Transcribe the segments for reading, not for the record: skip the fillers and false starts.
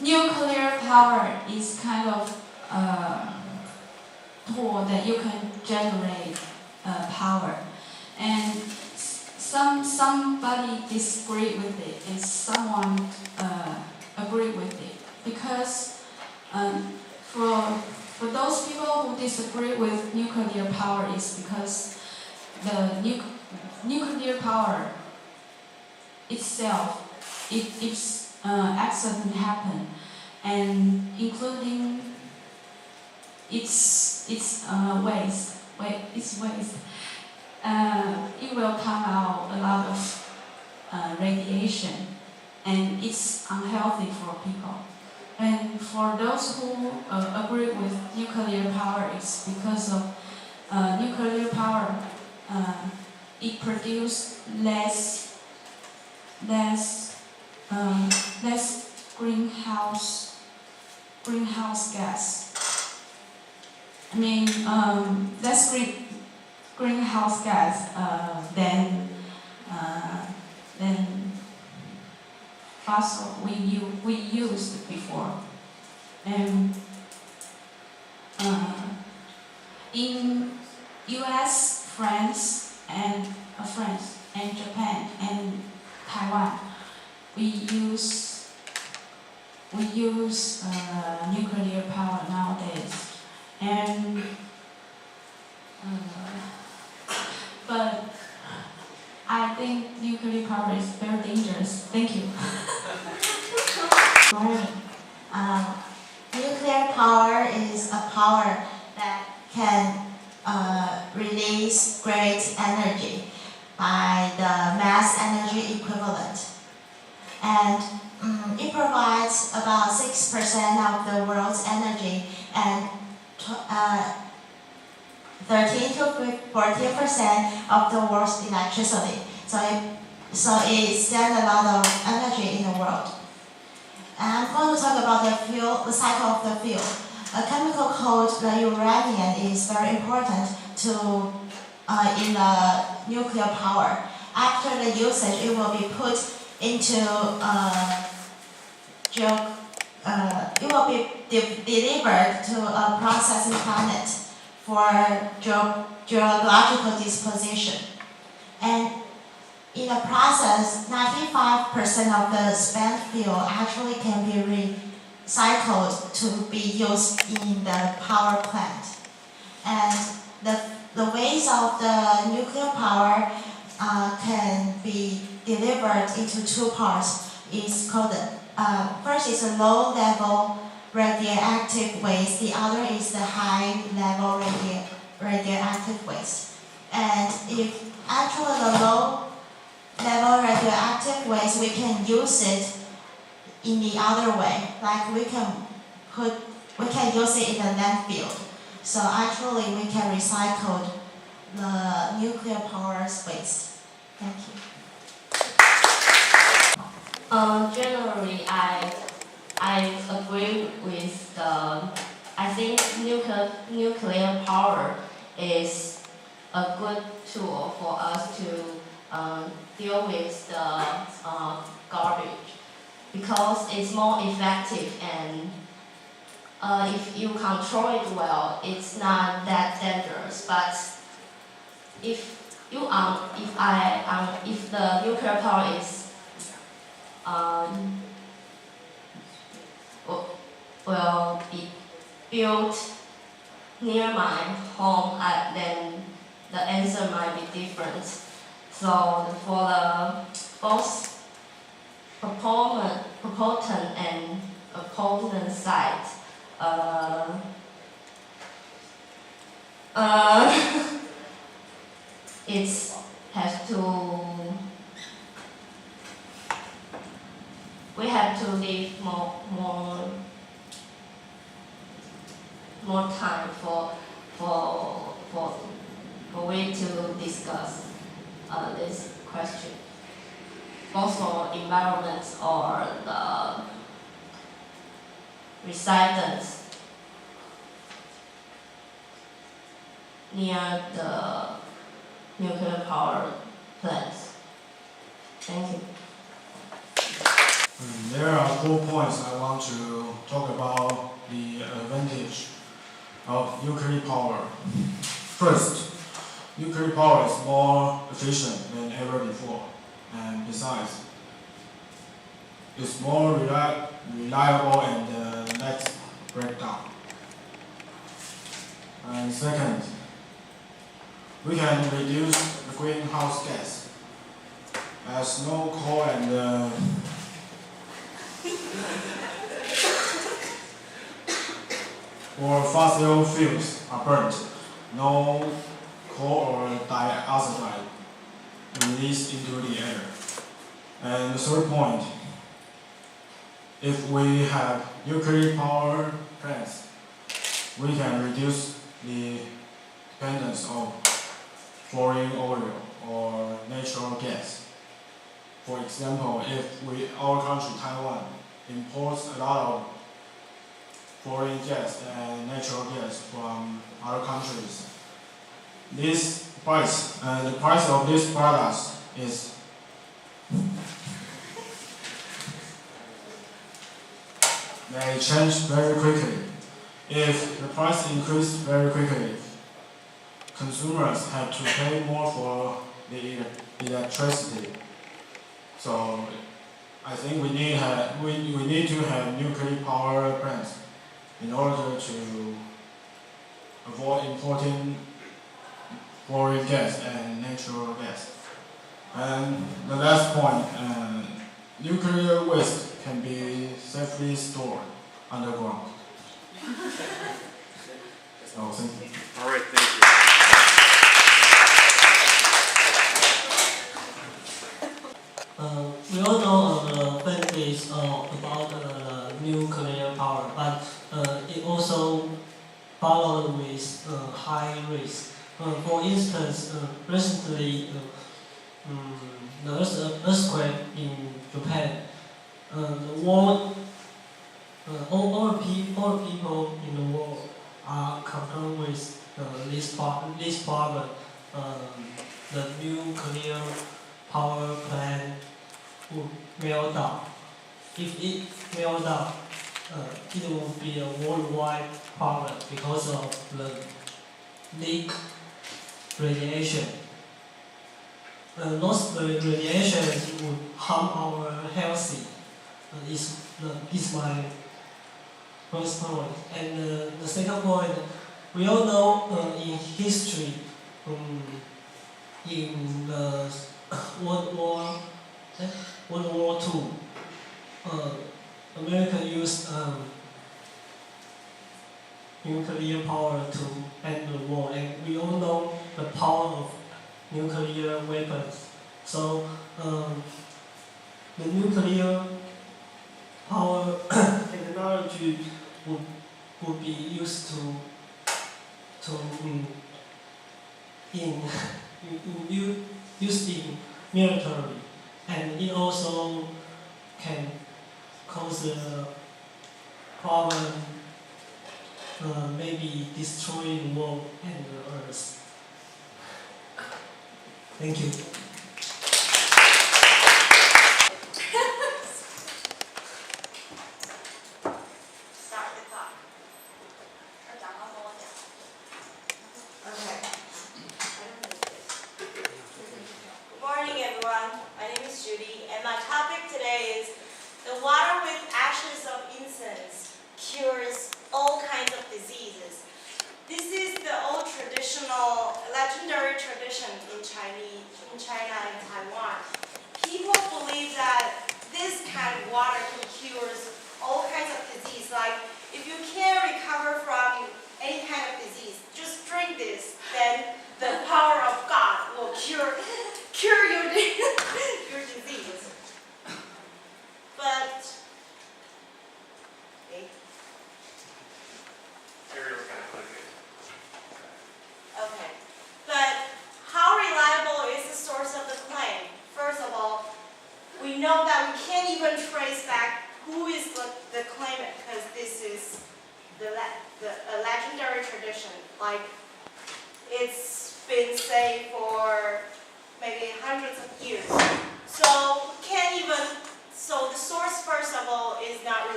nuclear power is kind of tool that you can generate power, and somebody disagree with it, and someone agree with it, because for those people who disagree with nuclear power is because the nuclear power itself, if accident happen, and including its waste, it will come out a lot of radiation, and it's unhealthy for people. And for those who agree with nuclear power, it's because of nuclear power. It produces less greenhouse gas. I mean, less greenhouse gas than fossil we used before. And in U.S., France, and Japan and Taiwan, we use nuclear power nowadays, and but I think nuclear power is very dangerous. Thank you. Nuclear power is a power that can release great energy by the mass energy equivalent, and it provides about 6% of the world's energy and 13 to 14% of the world's electricity. So it stands a lot of energy in the world. And I'm going to talk about the cycle of the fuel. A chemical called the uranium is very important in the nuclear power. After the usage, it will be put into it will be delivered to a processing plant for geological disposition. And in the process, 95% of the spent fuel actually can be recycled to be used in the power plant. And the waste of the nuclear power can be delivered into two parts. It's called first is a low-level radioactive waste. The other is the high-level radioactive waste. And if actually the low-level radioactive waste, we can use it in the other way. Like we can use it in the landfill. So actually, we can recycle the nuclear power waste. Thank you. Generally, I agree with I think nuclear power is a good tool for us to deal with the garbage, because it's more effective, and if you control it well, it's not that dangerous. But if the nuclear power is will be built near my home, then the answer might be different. So for the both proponent and opponent side, it has to. We have to leave more time for we to discuss this question, both for environment or the residents near the nuclear power plants. Thank you. There are 4 points I want to talk about the advantage of nuclear power. First, nuclear power is more efficient than ever before, and besides, it's more reliable and less breakdown. And second, we can reduce the greenhouse gas, as no coal and or fossil fuels are burnt. No coal or dioxide released into the air. And the third point, if we have nuclear power plants, we can reduce the dependence on foreign oil or natural gas. For example, if our country, Taiwan, imports a lot of foreign gas and natural gas from other countries, the price of these products is may change very quickly. If the price increases very quickly, consumers have to pay more for the electricity. So I think we need to have nuclear power plants in order to avoid importing foreign gas and natural gas. And the last point, nuclear waste can be safely stored underground. So thank you. All right, thank you. We all know the benefits about nuclear power, but it also followed with high risk. For instance, recently there was an earthquake in Japan. The world, all people in the world are concerned with this problem. The nuclear power plant would melt down. If it melts down, it will be a worldwide problem because of the leak radiation. Those radiations would harm our health. Is my first point. And the second point, we all know in history, in the World War II, America used nuclear power to end the war, and we all know the power of nuclear weapons. So the nuclear power technology would be used used in military, and it also can cause a problem, maybe destroying the world and the earth. Thank you. Start the clock. Okay. Good morning, everyone. My name is Judy, and my topic today is the water with ashes of incense cures all kinds of diseases. This is the old traditional, legendary tradition in China and Taiwan. People believe that this kind of water can cure all kinds of disease. Like if you can't recover from any kind of disease, just drink this. Then the power of God will cure your your disease. But Ariel's got to plug it. okay. But how reliable is the source of the claim? First of all, we know that we can't even trace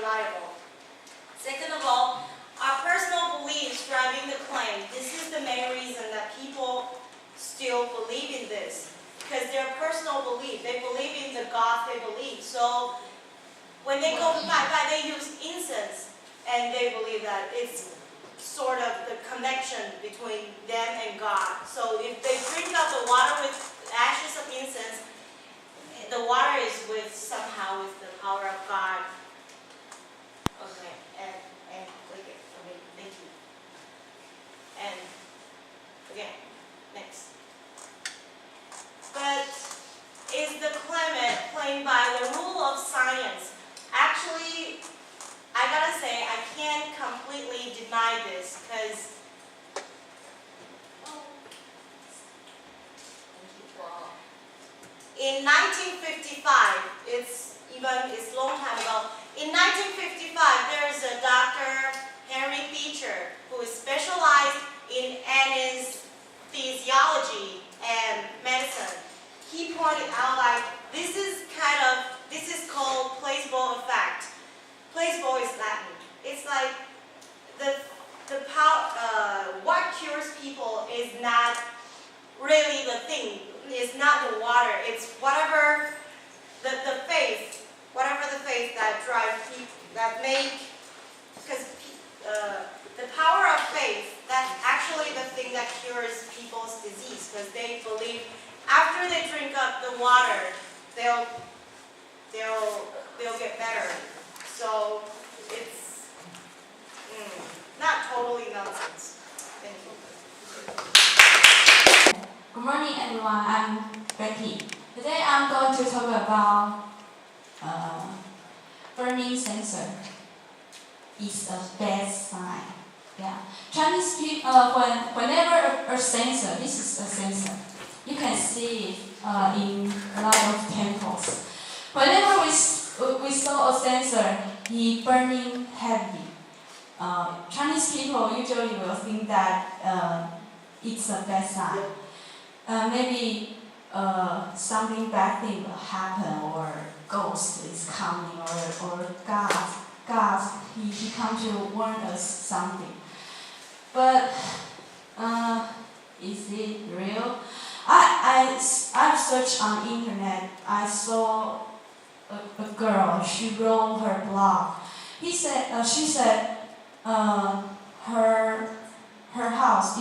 reliable. Second of all, our personal beliefs driving the claim. This is the main reason that people still believe in this, because their personal belief. They believe in the God they believe. So when they go to bye, they use incense, and they believe that it's sort of the connection between them and God. So if they drink out the water with ashes of incense, the water is somehow with the power of God. Okay, and okay, thank you. And again, next. But is the climate playing by the rule of science? Actually, I gotta say, I can't completely deny this, because in 1955, it's a long time ago. In 1955, there's a Dr. Henry Beecher who is specialized in anesthesiology and medicine. He pointed out this is called placebo effect. Placebo is Latin. It's like what cures people is not really the thing. It's not the water. It's whatever the faith that drives people, that make, because the power of faith, that's actually the thing that cures people's disease, because they believe after they drink up the water, they'll get better. So it's not totally nonsense. Thank you. Good morning, everyone. I'm Becky. Today I'm going to talk about burning censer. It's a bad sign. Yeah, Chinese people, whenever a censer, this is a censer. You can see it in a lot of temples. Whenever we saw a censer, he burning heavy. Chinese people usually will think that it's a bad sign. Maybe something bad thing will happen, or ghost is coming, or God, he come to warn us something. But is it real? I searched on internet. I saw a girl. She wrote her blog. She said her house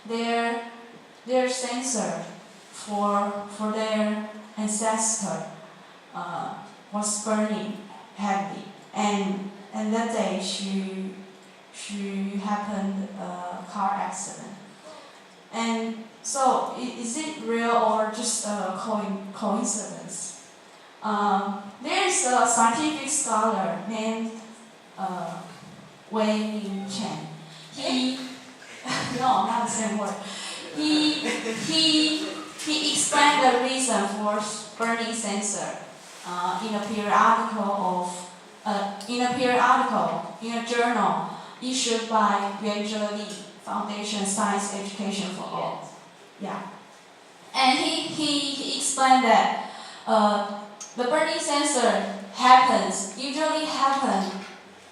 their censer for their ancestor was burning heavy, and that day she happened a car accident. And so is it real or just a coincidence? There is a scientific scholar named Wei Chen. He no, not the same word. He explained the reason for burning censer in a journal issued by Judy Foundation Science Education for All. Yeah, and he explained that the burning censer usually happen.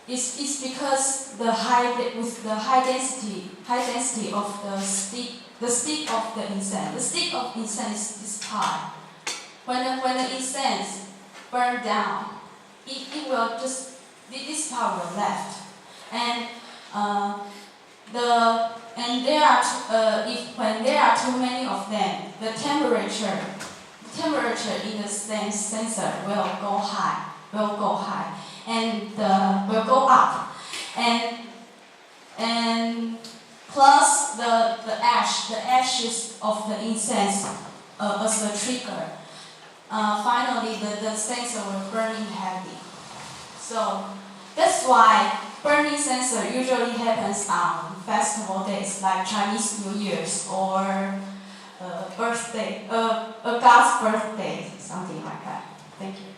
It's because the high density of the stick of the incense. The stick of incense is high. When the incense burn down, it will just this part will left, and when there are too many of them, the temperature in the sensor will go high, and will go up, and plus the ashes of the incense as the trigger. Finally, the sensor will burning heavy. So that's why burning censer usually happens on festival days like Chinese New Year's or a God's birthday, something like that. Thank you.